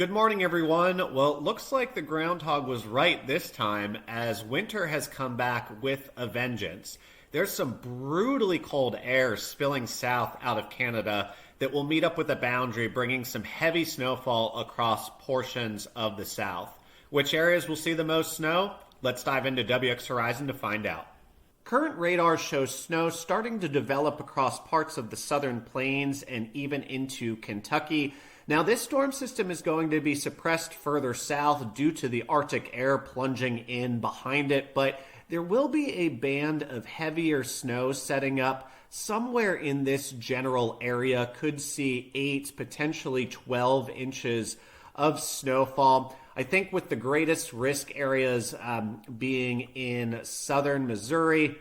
Good morning, everyone. Well, it looks like the groundhog was right this time as winter has come back with a vengeance. There's some brutally cold air spilling south out of Canada that will meet up with the boundary, bringing some heavy snowfall across portions of the south. Which areas will see the most snow? Let's dive into WX Horizon to find out. Current radar shows snow starting to develop across parts of the southern plains and even into Kentucky. Now, this storm system is going to be suppressed further south due to the Arctic air plunging in behind it, but there will be a band of heavier snow setting up somewhere in this general area. Could see 8, potentially 12 inches of snowfall. I think with the greatest risk areas being in southern Missouri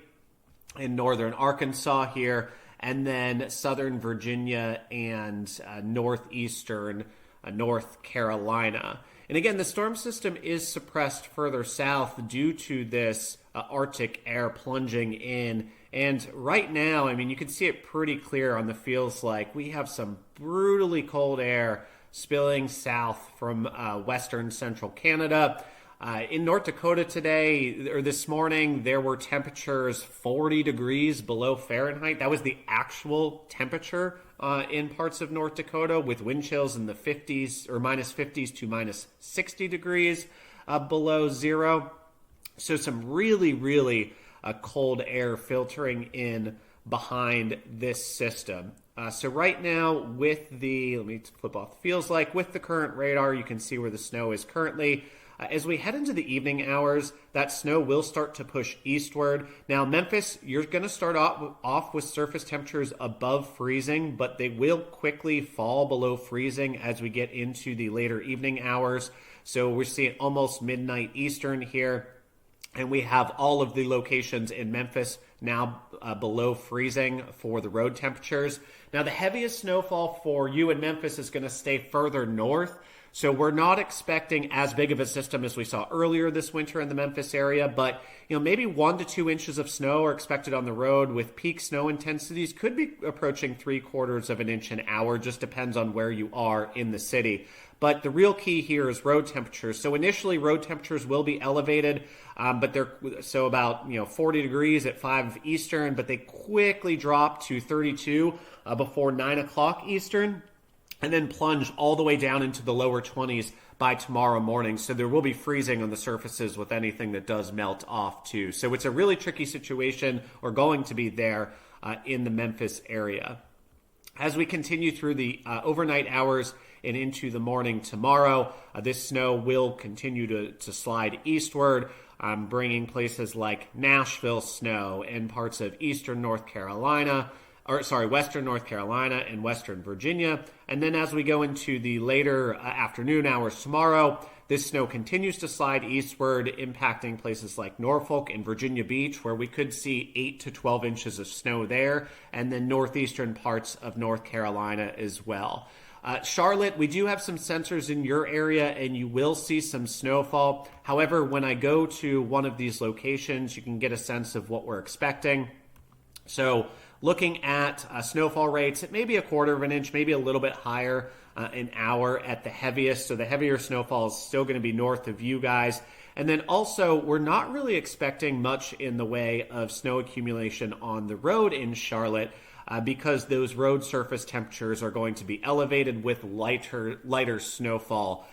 and northern Arkansas here, and then southern Virginia and northeastern North Carolina. And again, the storm system is suppressed further south due to this Arctic air plunging in. And right now, I mean, you can see it pretty clear on the feels like we have some brutally cold air spilling south from western central Canada. In North Dakota today, or this morning, there were temperatures 40 degrees below Fahrenheit. That was the actual temperature in parts of North Dakota, with wind chills in the 50s or minus 50s to minus 60 degrees below zero. So some really cold air filtering in behind this system. So right now with let me flip off, feels like with the current radar, you can see where the snow is currently. As we head into the evening hours, that snow will start to push eastward. Now, Memphis, you're going to start off with surface temperatures above freezing, but they will quickly fall below freezing as we get into the later evening hours. So we're seeing almost midnight Eastern here. And we have all of the locations in Memphis now below freezing for the road temperatures. Now, the heaviest snowfall for you in Memphis is going to stay further north. So we're not expecting as big of a system as we saw earlier this winter in the Memphis area, but maybe 1 to 2 inches of snow are expected on the road, with peak snow intensities could be approaching 3/4 of an inch an hour. Just depends on where you are in the city. But the real key here is road temperatures. So initially, road temperatures will be elevated, but they're about 40 degrees at 5 Eastern, but they quickly drop to 32 before 9 o'clock Eastern, and then plunge all the way down into the lower 20s by tomorrow morning. So there will be freezing on the surfaces with anything that does melt off too. So it's a really tricky situation, or going to be there in the Memphis area. As we continue through the overnight hours and into the morning tomorrow, this snow will continue to slide eastward, bringing places like Nashville snow and parts of eastern North Carolina, western North Carolina and western Virginia. And then as we go into the later afternoon hours tomorrow, this snow continues to slide eastward, impacting places like Norfolk and Virginia Beach, where we could see 8 to 12 inches of snow there, and then northeastern parts of North Carolina as well. Charlotte, we do have some sensors in your area, and you will see some snowfall. However, when I go to one of these locations, you can get a sense of what we're expecting. So looking at snowfall rates, it may be 1/4 of an inch, maybe a little bit higher an hour at the heaviest. So the heavier snowfall is still going to be north of you guys. And then also, we're not really expecting much in the way of snow accumulation on the road in Charlotte because those road surface temperatures are going to be elevated with lighter snowfall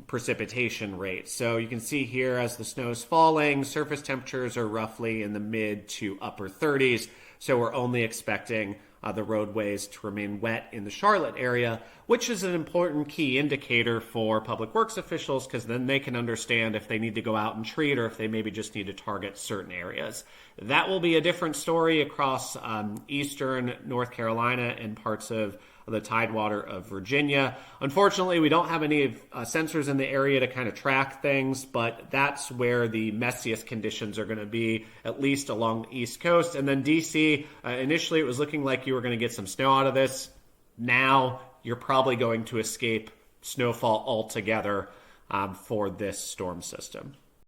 precipitation rates. So you can see here as the snow is falling, surface temperatures are roughly in the mid to upper 30s. So we're only expecting the roadways to remain wet in the Charlotte area, which is an important key indicator for public works officials, because then they can understand if they need to go out and treat or if they maybe just need to target certain areas. That will be a different story across eastern North Carolina and parts of the Tidewater of Virginia. Unfortunately, we don't have any sensors in the area to kind of track things, but that's where the messiest conditions are going to be, at least along the East Coast. And then DC, initially it was looking like you were going to get some snow out of this. Now you're probably going to escape snowfall altogether for this storm system.